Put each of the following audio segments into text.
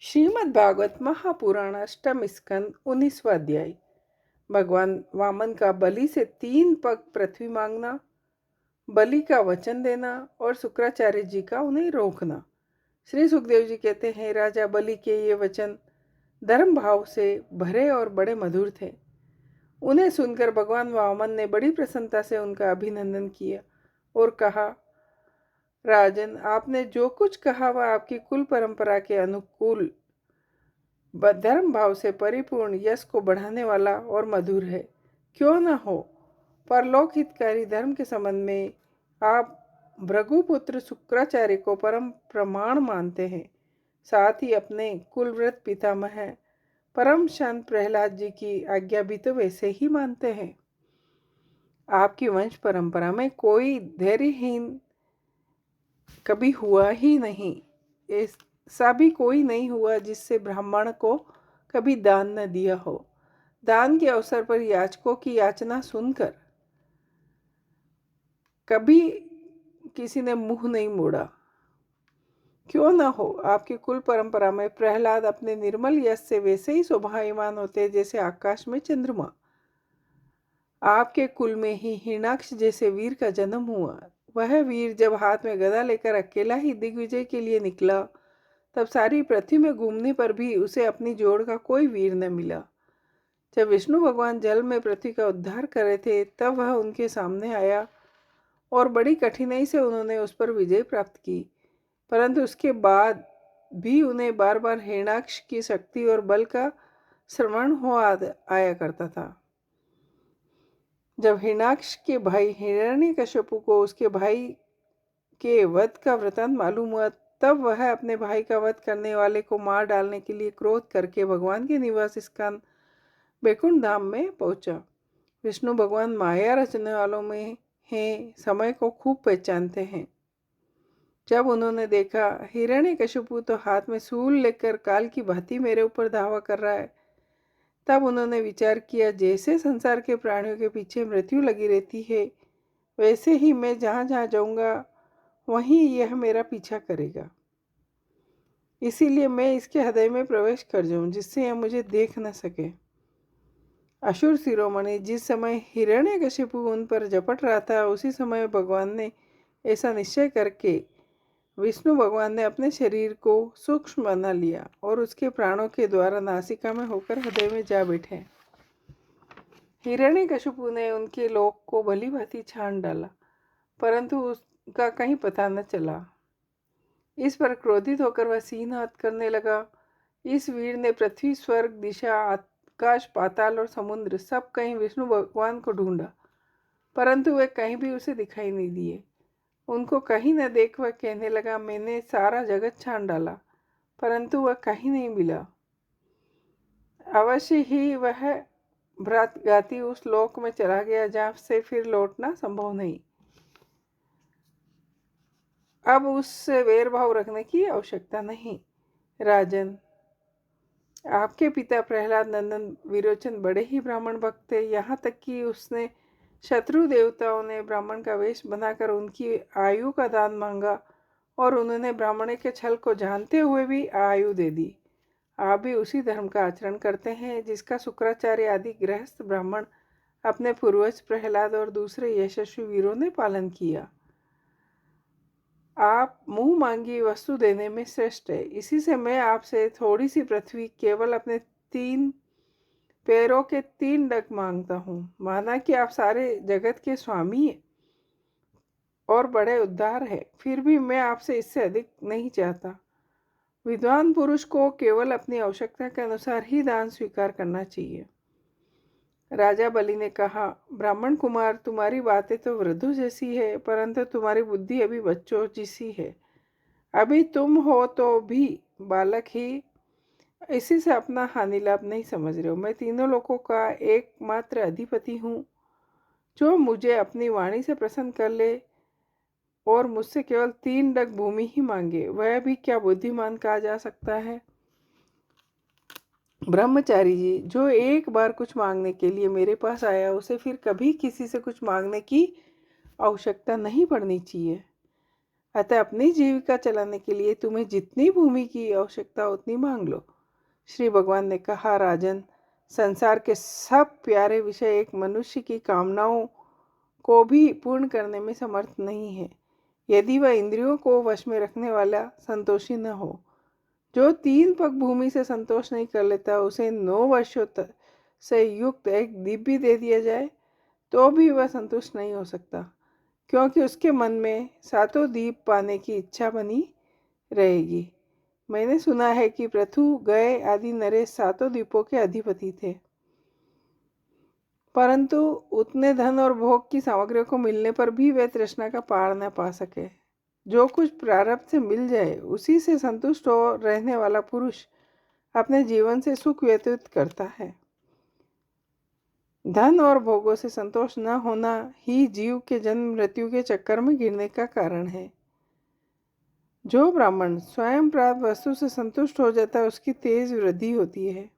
श्रीमद् भागवत महापुराण अष्टम स्कंद 19वां अध्याय। भगवान वामन का बलि से 3 पग पृथ्वी मांगना, बलि का वचन देना और शुक्राचार्य जी का उन्हें रोकना। श्री सुखदेव जी कहते हैं, राजा बलि के ये वचन धर्म भाव से भरे और बड़े मधुर थे। उन्हें सुनकर भगवान वामन ने बड़ी प्रसन्नता से उनका अभिनंदन किया और कहा, राजन, आपने जो कुछ कहा वह आपकी कुल परंपरा के अनुकूल धर्म भाव से परिपूर्ण यश को बढ़ाने वाला और मधुर है। क्यों न हो, परलोक हितकारी धर्म के संबंध में आप भृगुपुत्र शुक्राचार्य को परम प्रमाण मानते हैं। साथ ही अपने कुलव्रत पितामह परम शांत प्रहलाद जी की आज्ञा भी तो वैसे ही मानते हैं। आपकी वंश परंपरा में कोई धैर्यहीन कभी हुआ ही नहीं। ऐसा भी कोई नहीं हुआ जिससे ब्राह्मण को कभी दान न दिया हो। दान के अवसर पर याचकों की याचना सुनकर कभी किसी ने मुंह नहीं मोड़ा। क्यों न हो, आपकी कुल परंपरा में प्रहलाद अपने निर्मल यश से वैसे ही शोभायमान होते जैसे आकाश में चंद्रमा। आपके कुल में ही हिरणाक्ष जैसे वीर का जन्म हुआ। वह वीर जब हाथ में गदा लेकर अकेला ही दिग्विजय के लिए निकला, तब सारी पृथ्वी में घूमने पर भी उसे अपनी जोड़ का कोई वीर न मिला। जब विष्णु भगवान जल में पृथ्वी का उद्धार कर रहे थे, तब वह उनके सामने आया और बड़ी कठिनाई से उन्होंने उस पर विजय प्राप्त की। परंतु उसके बाद भी उन्हें बार बार हिरणाक्ष की शक्ति और बल का श्रवण हो आया करता था। जब हिरणाक्ष के भाई हिरण्यकश्यपु को उसके भाई के वध का वृतांत मालूम हुआ, तब वह अपने भाई का वध करने वाले को मार डालने के लिए क्रोध करके भगवान के निवास स्थान बैकुंठ धाम में पहुंचा। विष्णु भगवान माया रचने वालों में हैं, समय को खूब पहचानते हैं। जब उन्होंने देखा हिरण्यकश्यपु तो हाथ में शूल लेकर काल की भांति मेरे ऊपर धावा कर रहा है, तब उन्होंने विचार किया, जैसे संसार के प्राणियों के पीछे मृत्यु लगी रहती है, वैसे ही मैं जहाँ जहाँ जाऊँगा वहीं यह मेरा पीछा करेगा। इसीलिए मैं इसके हृदय में प्रवेश कर जाऊं, जिससे यह मुझे देख न सके। असुर शिरोमणि, जिस समय हिरण्यकशिपु उन पर झपट रहा था, उसी समय भगवान ने ऐसा निश्चय करके विष्णु भगवान ने अपने शरीर को सूक्ष्म बना लिया और उसके प्राणों के द्वारा नासिका में होकर हृदय में जा बैठे। हिरण्यकशिपु ने उनके लोक को भली भांति छान डाला, परंतु उसका कहीं पता न चला। इस पर क्रोधित होकर वह सिंहनाद करने लगा। इस वीर ने पृथ्वी, स्वर्ग, दिशा, आकाश, पाताल और समुद्र सब कहीं विष्णु भगवान को ढूंढा, परंतु वे कहीं भी उसे दिखाई नहीं दिए। उनको कहीं न देख वह कहने लगा, मैंने सारा जगत छान डाला, परंतु वह कहीं नहीं मिला। अवश्य ही वह भ्रातघाती उस लोक में चला गया जहाँ से फिर लौटना संभव नहीं। अब उससे वैरभाव रखने की आवश्यकता नहीं। राजन, आपके पिता प्रहलाद नंदन विरोचन बड़े ही ब्राह्मण भक्त थे। यहाँ तक कि उसने शत्रु देवताओं ने ब्राह्मण का वेश बनाकर उनकी आयु का दान मांगा और उन्होंने ब्राह्मण के छल को जानते हुए भी आयु दे दी। आप भी उसी धर्म का आचरण करते हैं जिसका शुक्राचार्य आदि गृहस्थ ब्राह्मण अपने पूर्वज प्रहलाद और दूसरे यशस्वी वीरों ने पालन किया। आप मुंह मांगी वस्तु देने में श्रेष्ठ है। इसी से मैं आपसे थोड़ी सी पृथ्वी, केवल अपने 3 पैरों के 3 डग मांगता हूँ। माना कि आप सारे जगत के स्वामी हैं और बड़े उद्धार है, फिर भी मैं आपसे इससे अधिक नहीं चाहता। विद्वान पुरुष को केवल अपनी आवश्यकता के अनुसार ही दान स्वीकार करना चाहिए। राजा बलि ने कहा, ब्राह्मण कुमार, तुम्हारी बातें तो वृद्धों जैसी है, परंतु तुम्हारी बुद्धि अभी बच्चों जैसी है। अभी तुम हो तो भी बालक ही, इसी से अपना हानि लाभ नहीं समझ रहे हो। मैं तीनों लोगों का एकमात्र अधिपति हूँ। जो मुझे अपनी वाणी से प्रसन्न कर ले और मुझसे केवल 3 डग भूमि ही मांगे, वह भी क्या बुद्धिमान कहा जा सकता है। ब्रह्मचारी जी, जो एक बार कुछ मांगने के लिए मेरे पास आया, उसे फिर कभी किसी से कुछ मांगने की आवश्यकता नहीं पड़नी चाहिए। अतः अपनी जीविका चलाने के लिए तुम्हें जितनी भूमि की आवश्यकता उतनी मांग लो। श्री भगवान ने कहा, राजन, संसार के सब प्यारे विषय एक मनुष्य की कामनाओं को भी पूर्ण करने में समर्थ नहीं है, यदि वह इंद्रियों को वश में रखने वाला संतोषी न हो। जो 3 पग भूमि से संतोष नहीं कर लेता, उसे 9 वर्षों तक से युक्त एक दीप भी दे दिया जाए तो भी वह संतुष्ट नहीं हो सकता, क्योंकि उसके मन में 7 दीप पाने की इच्छा बनी रहेगी। मैंने सुना है कि पृथु, गय आदि नरेश 7 द्वीपों के अधिपति थे, परंतु उतने धन और भोग की सामग्रियों को मिलने पर भी वे तृष्णा का पार न पा सके। जो कुछ प्रारब्ध से मिल जाए उसी से संतुष्ट हो रहने वाला पुरुष अपने जीवन से सुख व्यतीत करता है। धन और भोगों से संतोष न होना ही जीव के जन्म मृत्यु के चक्कर में गिरने का कारण है। जो ब्राह्मण स्वयं प्राप्त वस्तु से संतुष्ट हो जाता है, उसकी तेज वृद्धि होती है।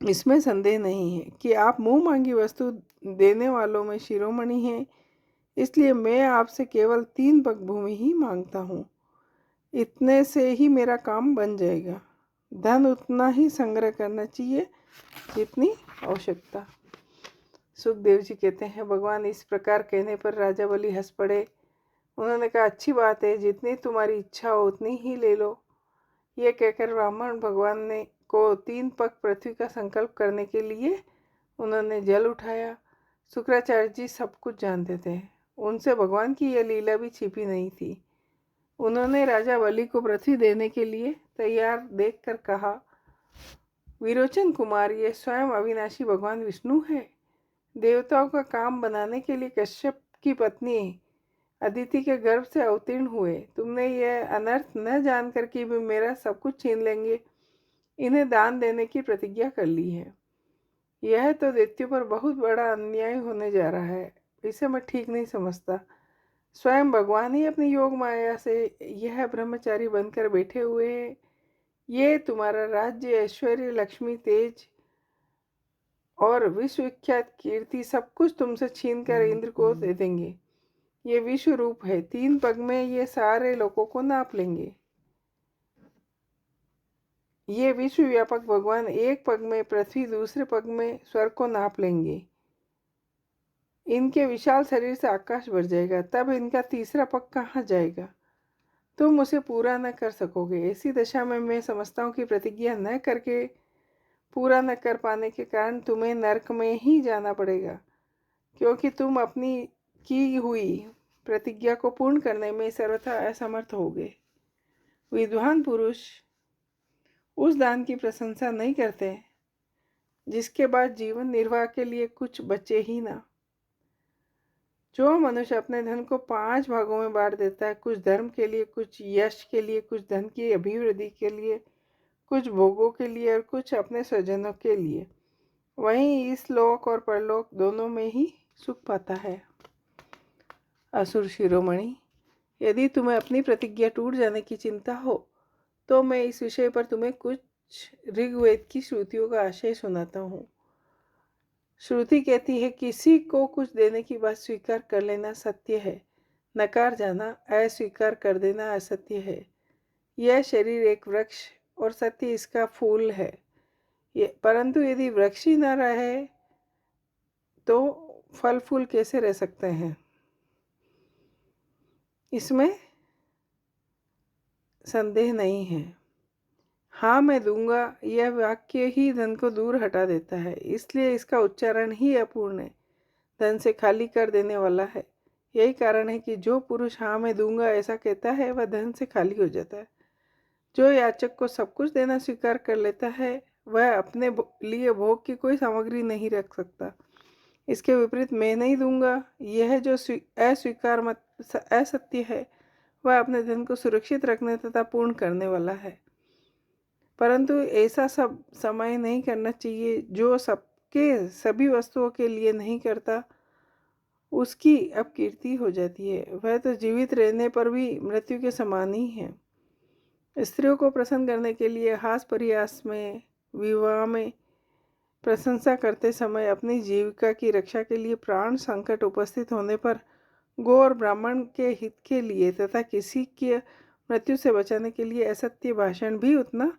इसमें संदेह नहीं है कि आप मुंह मांगी वस्तु देने वालों में शिरोमणि हैं, इसलिए मैं आपसे केवल 3 पग भूमि ही मांगता हूँ। इतने से ही मेरा काम बन जाएगा। धन उतना ही संग्रह करना चाहिए जितनी आवश्यकता। सुखदेव जी कहते हैं, भगवान इस प्रकार कहने पर राजा बलि हंस पड़े। उन्होंने कहा, अच्छी बात है, जितनी तुम्हारी इच्छा हो उतनी ही ले लो। ये कहकर ब्राह्मण भगवान ने को 3 पग पृथ्वी का संकल्प करने के लिए उन्होंने जल उठाया। शुक्राचार्य जी सब कुछ जानते थे, उनसे भगवान की यह लीला भी छिपी नहीं थी। उन्होंने राजा बलि को पृथ्वी देने के लिए तैयार देखकर कहा, विरोचन कुमार, ये स्वयं अविनाशी भगवान विष्णु है। देवताओं का काम बनाने के लिए कश्यप की पत्नी अदिति के गर्भ से अवतीर्ण हुए। तुमने यह अनर्थ न जानकर कि भी मेरा सब कुछ छीन लेंगे, इन्हें दान देने की प्रतिज्ञा कर ली है। यह तो दैत्यों पर बहुत बड़ा अन्याय होने जा रहा है, इसे मैं ठीक नहीं समझता। स्वयं भगवान ही अपनी योग माया से यह ब्रह्मचारी बनकर बैठे हुए हैं। ये तुम्हारा राज्य, ऐश्वर्य, लक्ष्मी, तेज और विश्वविख्यात कीर्ति सब कुछ तुमसे छीनकर इंद्र को दे देंगे। ये विश्व रूप है, 3 पग में ये सारे लोगों को नाप लेंगे। ये विश्व व्यापक भगवान एक पग में पृथ्वी, दूसरे पग में स्वर्ग को नाप लेंगे। इनके विशाल शरीर से आकाश भर जाएगा, तब इनका तीसरा पग कहाँ जाएगा? तुम उसे पूरा न कर सकोगे। ऐसी दशा में मैं समझता हूँ कि प्रतिज्ञा न करके पूरा न कर पाने के कारण तुम्हें नरक में ही जाना पड़ेगा, क्योंकि तुम अपनी की हुई प्रतिज्ञा को पूर्ण करने में सर्वथा असमर्थ होगे। विद्वान पुरुष उस दान की प्रशंसा नहीं करते जिसके बाद जीवन निर्वाह के लिए कुछ बचे ही ना। जो मनुष्य अपने धन को 5 भागों में बांट देता है, कुछ धर्म के लिए, कुछ यश के लिए, कुछ धन की अभिवृद्धि के लिए, कुछ भोगों के लिए और कुछ अपने स्वजनों के लिए, वहीं इस लोक और परलोक दोनों में ही सुख पाता है। असुर शिरोमणि, यदि तुम्हें अपनी प्रतिज्ञा टूट जाने की चिंता हो तो मैं इस विषय पर तुम्हें कुछ ऋग्वेद की श्रुतियों का आशय सुनाता हूँ। श्रुति कहती है, किसी को कुछ देने की बात स्वीकार कर लेना सत्य है, नकार जाना, अस्वीकार कर देना असत्य है। यह शरीर एक वृक्ष और सत्य इसका फूल है, परंतु यदि वृक्ष ही न रहे तो फल फूल कैसे रह सकते हैं? इसमें संदेह नहीं है। हाँ मैं दूंगा, यह वाक्य ही धन को दूर हटा देता है, इसलिए इसका उच्चारण ही अपूर्ण है, धन से खाली कर देने वाला है। यही कारण है कि जो पुरुष हाँ मैं दूंगा ऐसा कहता है, वह धन से खाली हो जाता है। जो याचक को सब कुछ देना स्वीकार कर लेता है, वह अपने लिए भोग की कोई सामग्री नहीं रख सकता। इसके विपरीत मैं नहीं दूंगा, यह जो अस्वीकार मत असत्य है, वह अपने धन को सुरक्षित रखने तथा पूर्ण करने वाला है। परंतु ऐसा सब समय नहीं करना चाहिए। जो सबके सभी वस्तुओं के लिए नहीं करता, उसकी अपकीर्ति हो जाती है। वह तो जीवित रहने पर भी मृत्यु के समान ही है। स्त्रियों को प्रसन्न करने के लिए हास परिहास में, विवाह में प्रशंसा करते समय, अपनी जीविका की रक्षा के लिए प्राण संकट उपस्थित होने पर गो और ब्राह्मण के हित के लिए तथा किसी की मृत्यु से बचाने के लिए असत्य भाषण भी उतना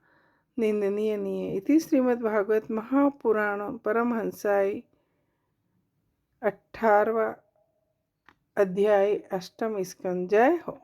निंदनीय नहीं है। इति श्रीमद्भागवत महापुराण परमहंसाय 18वां अध्याय 8म स्कंद। जय हो।